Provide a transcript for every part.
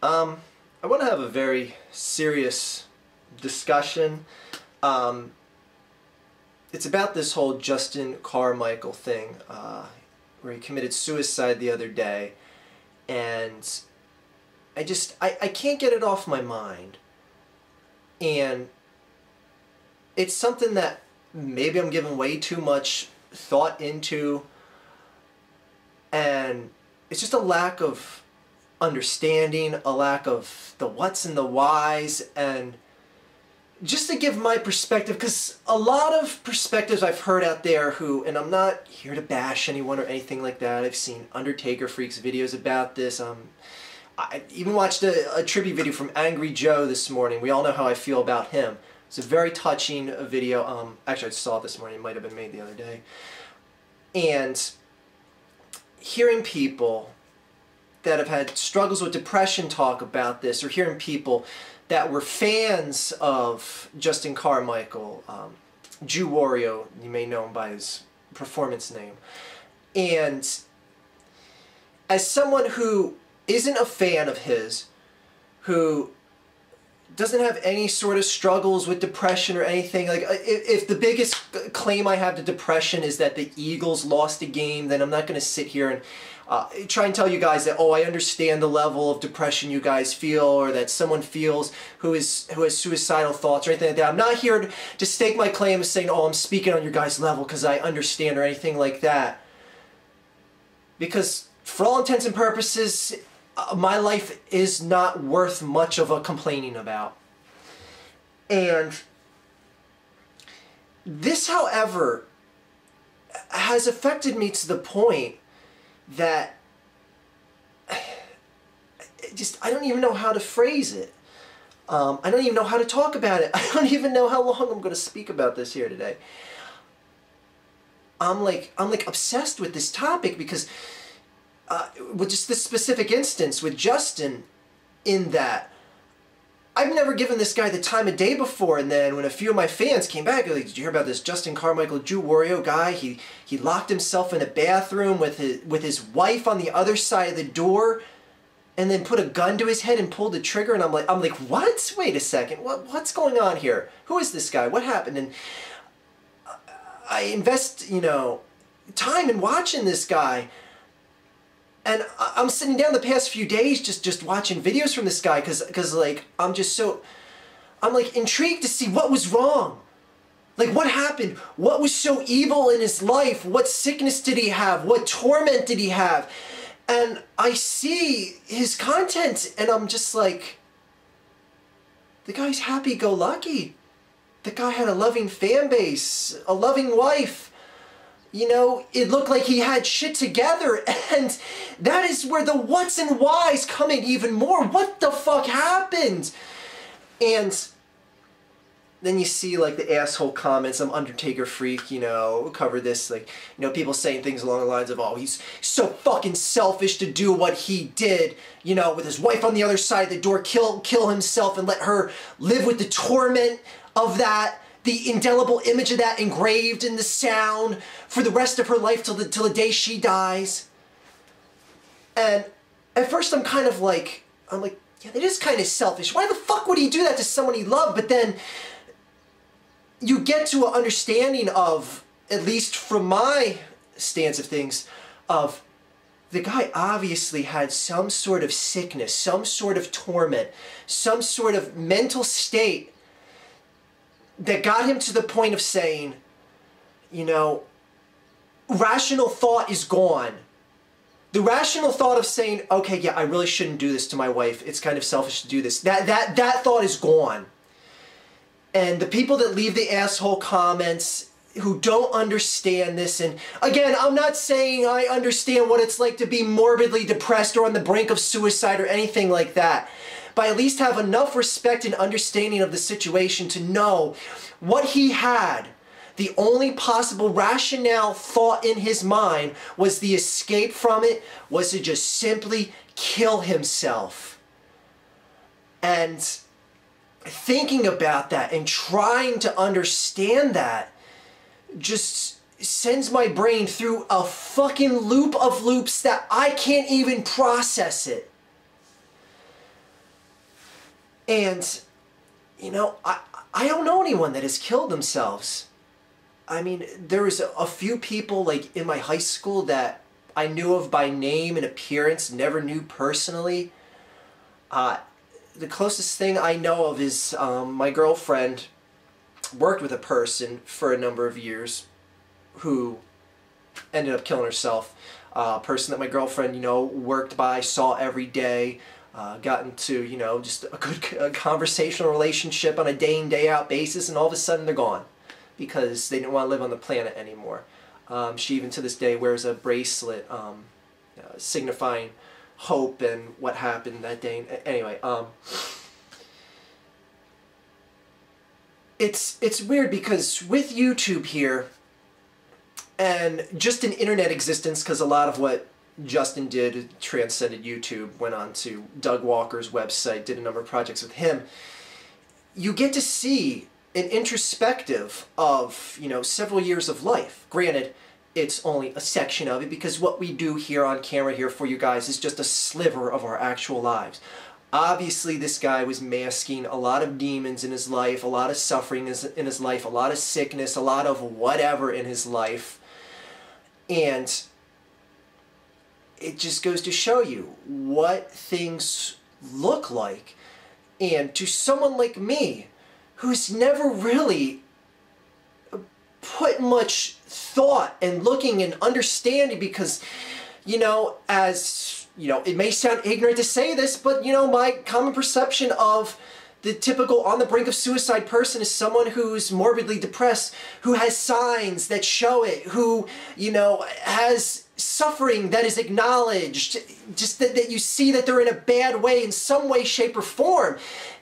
I want to have a very serious discussion. It's about this whole Justin Carmichael thing, where he committed suicide the other day, and I can't get it off my mind. And it's something that maybe I'm giving way too much thought into, and it's just a lack of understanding, a lack of the what's and the whys, and just to give my perspective, because a lot of perspectives I've heard out there and I'm not here to bash anyone or anything like that. I've seen Undertaker Freaks videos about this. I even watched a tribute video from Angry Joe this morning. We all know how I feel about him. It's a very touching video. Actually, I saw it this morning. It might have been made the other day. And hearing people that have had struggles with depression talk about this, or hearing people that were fans of Justin Carmichael, Jew Wario, you may know him by his performance name. And as someone who isn't a fan of his, who doesn't have any sort of struggles with depression or anything, like if the biggest claim I have to depression is that the Eagles lost a game, then I'm not going to sit here and try and tell you guys that, oh, I understand the level of depression you guys feel, or that someone feels who has suicidal thoughts or anything like that. I'm not here to stake my claim as saying, oh, I'm speaking on your guys' level because I understand or anything like that. Because for all intents and purposes, my life is not worth much of a complaining about. And this, however, has affected me to the point that I don't even know how to phrase it. I don't even know how to talk about it. I don't even know how long I'm going to speak about this here today. I'm like obsessed with this topic because with just this specific instance with Justin, in that I've never given this guy the time of day before, and then when a few of my fans came back, like, did you hear about this Justin Carmichael Jew Wario guy? He locked himself in a bathroom with his wife on the other side of the door, and then put a gun to his head and pulled the trigger. And I'm like, what? Wait a second, what's going on here? Who is this guy? What happened? And I invest, time in watching this guy. And I'm sitting down the past few days just watching videos from this guy because like I'm like intrigued to see what was wrong. Like, what happened? What was so evil in his life? What sickness did he have? What torment did he have? And I see his content and I'm just like, the guy's happy-go-lucky. The guy had a loving fan base, a loving wife. It looked like he had shit together, and that is where the what's and whys come in even more. What the fuck happened? And then you see, like, the asshole comments. Some Undertaker freak, cover this, like, people saying things along the lines of, oh, he's so fucking selfish to do what he did, with his wife on the other side of the door, kill himself and let her live with the torment of that. The indelible image of that engraved in the sound for the rest of her life till the day she dies. And at first I'm like, yeah, it is kind of selfish. Why the fuck would he do that to someone he loved? But then you get to an understanding of, at least from my stance of things, of the guy obviously had some sort of sickness, some sort of torment, some sort of mental state that got him to the point of saying, rational thought is gone. The rational thought of saying, okay, yeah, I really shouldn't do this to my wife. It's kind of selfish to do this. That thought is gone. And the people that leave the asshole comments who don't understand this, and again, I'm not saying I understand what it's like to be morbidly depressed or on the brink of suicide or anything like that, but I at least have enough respect and understanding of the situation to know what he had. The only possible rationale thought in his mind was the escape from it was to just simply kill himself. And thinking about that and trying to understand that just sends my brain through a fucking loop of loops that I can't even process it. And, you know, I don't know anyone that has killed themselves. I mean, there was a few people, like, in my high school that I knew of by name and appearance, never knew personally. The closest thing I know of is my girlfriend worked with a person for a number of years who ended up killing herself. A person that my girlfriend, you know, worked by, saw every day, got into, you know, just a good conversational relationship on a day in, day out basis, and all of a sudden they're gone because they didn't want to live on the planet anymore. She even to this day wears a bracelet signifying hope and what happened that day. Anyway, it's weird because with YouTube here and just an internet existence, because a lot of what Justin did transcended YouTube, went on to Doug Walker's website, did a number of projects with him, you get to see an introspective of, you know, several years of life. Granted, it's only a section of it because what we do here on camera here for you guys is just a sliver of our actual lives. Obviously, this guy was masking a lot of demons in his life, a lot of suffering in his life, a lot of sickness, a lot of whatever in his life. And it just goes to show you what things look like. And to someone like me, who's never really put much thought and looking and understanding, because, you know, as, you know, it may sound ignorant to say this, but, you know, my common perception of the typical on the brink of suicide person is someone who's morbidly depressed, who has signs that show it, who, you know, has suffering that is acknowledged, just that you see that they're in a bad way in some way, shape, or form.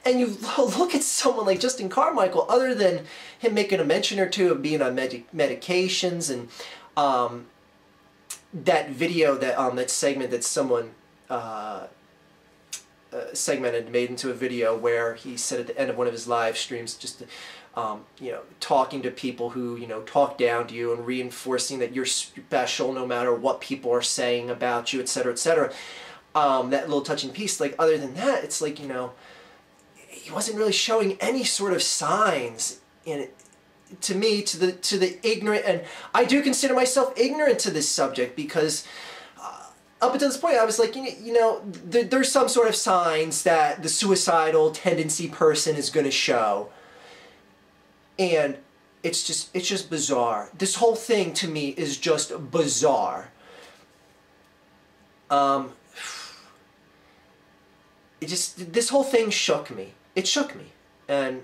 And you look at someone like Justin Carmichael, other than him making a mention or two of being on medications, and that video, that segment that someone segmented, made into a video where he said at the end of one of his live streams, just you know, talking to people who, you know, talk down to you and reinforcing that you're special no matter what people are saying about you, etc., etc. That little touching piece. Like, other than that, it's like, you know, he wasn't really showing any sort of signs in it, to me, to the ignorant, and I do consider myself ignorant to this subject, because up until this point I was like, you know, there's some sort of signs that the suicidal tendency person is going to show, and it's just bizarre. This whole thing to me is just bizarre. This whole thing shook me. It shook me. And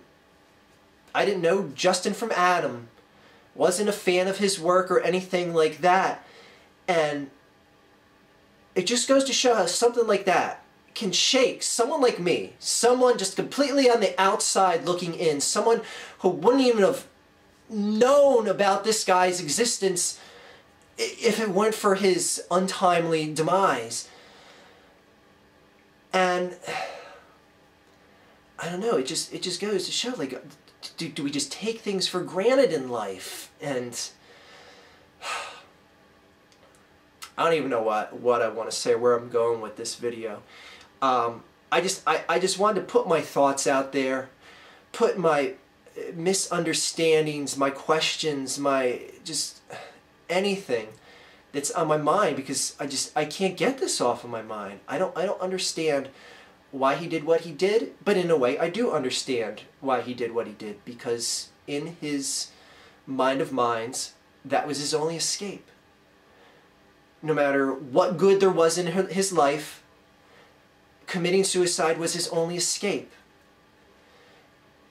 I didn't know Justin from Adam. Wasn't a fan of his work or anything like that. And it just goes to show how something like that can shake someone like me. Someone just completely on the outside looking in. Someone who wouldn't even have known about this guy's existence if it weren't for his untimely demise. And I don't know, it just goes to show, like, do we just take things for granted in life? And I don't even know what I want to say, where I'm going with this video. I just wanted to put my thoughts out there, put my misunderstandings, my questions, my just anything that's on my mind, because I can't get this off of my mind. I don't understand why he did what he did, but in a way I do understand why he did what he did, because in his mind of minds, that was his only escape. No matter what good there was in his life, committing suicide was his only escape.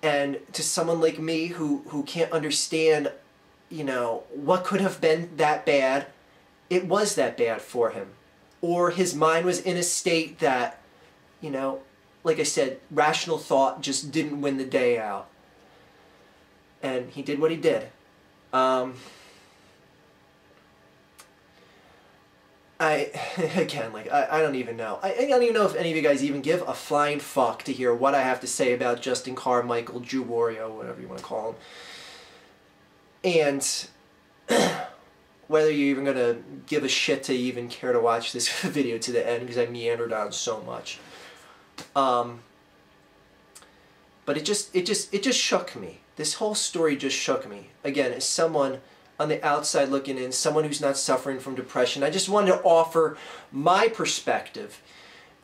And to someone like me who can't understand, you know, what could have been that bad, it was that bad for him. Or his mind was in a state that, you know, like I said, rational thought just didn't win the day out. And he did what he did. Again, like, I don't even know. I don't even know if any of you guys even give a flying fuck to hear what I have to say about Justin Carmichael, Jew Wario, whatever you want to call him. And whether you're even going to give a shit to even care to watch this video to the end, because I meandered on so much. But it just shook me. This whole story just shook me. Again, as someone on the outside looking in, someone who's not suffering from depression, I just wanted to offer my perspective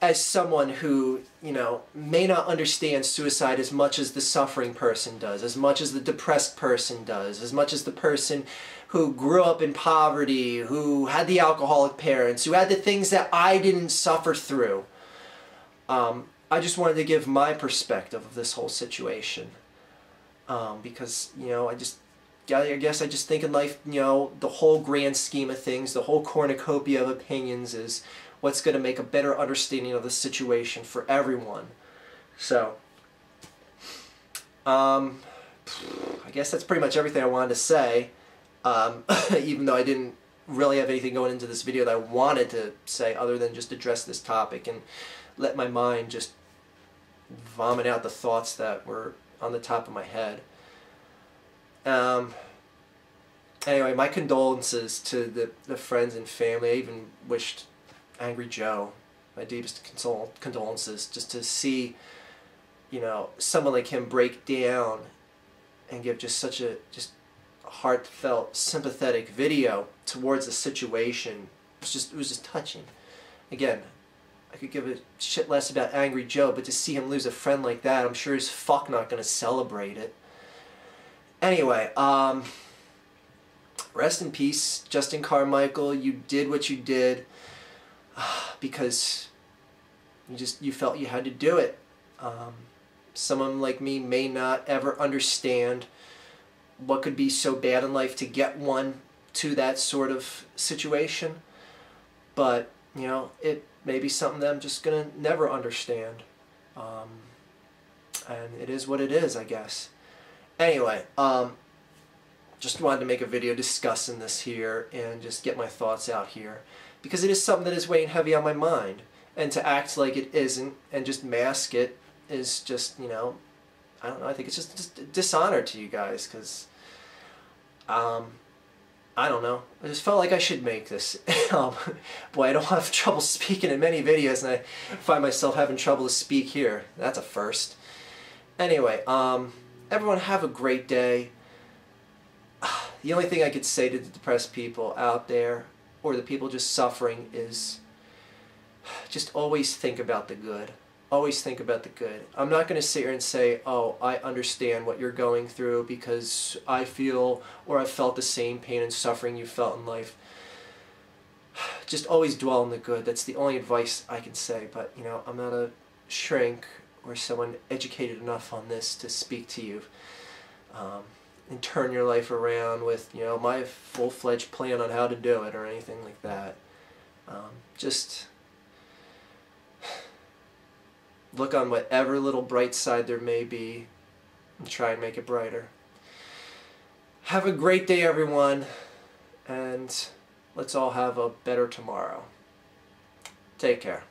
as someone who, you know, may not understand suicide as much as the suffering person does, as much as the depressed person does, as much as the person who grew up in poverty, who had the alcoholic parents, who had the things that I didn't suffer through. I just wanted to give my perspective of this whole situation. Because, you know, I guess I just think in life, you know, the whole grand scheme of things, the whole cornucopia of opinions is what's going to make a better understanding of the situation for everyone. So, I guess that's pretty much everything I wanted to say. Even though I didn't really have anything going into this video that I wanted to say other than just address this topic and let my mind just vomit out the thoughts that were on the top of my head. Anyway, my condolences to the friends and family. I even wished Angry Joe my deepest condolences, just to see, you know, someone like him break down and give just such a heartfelt, sympathetic video towards the situation. It was just touching. Again, I could give a shit less about Angry Joe, but to see him lose a friend like that, I'm sure as fuck not going to celebrate it. Anyway, rest in peace, Justin Carmichael. You did what you did because you felt you had to do it. Someone like me may not ever understand what could be so bad in life to get one to that sort of situation, but you know, it may be something that I'm just gonna never understand, and it is what it is, I guess. Anyway, just wanted to make a video discussing this here and just get my thoughts out here, because it is something that is weighing heavy on my mind, and to act like it isn't and just mask it is just, you know, I don't know, I think it's just a dishonor to you guys, because I don't know, I just felt like I should make this. Boy, I don't have trouble speaking in many videos, and I find myself having trouble to speak here. That's a first. Anyway, everyone have a great day. The only thing I could say to the depressed people out there, or the people just suffering, is just always think about the good. Always think about the good. I'm not going to sit here and say, oh, I understand what you're going through because I feel or I've felt the same pain and suffering you felt in life. Just always dwell on the good. That's the only advice I can say. But, you know, I'm not a shrink or someone educated enough on this to speak to you and turn your life around with, you know, my full-fledged plan on how to do it or anything like that. Just look on whatever little bright side there may be and try and make it brighter. Have a great day, everyone, and let's all have a better tomorrow. Take care.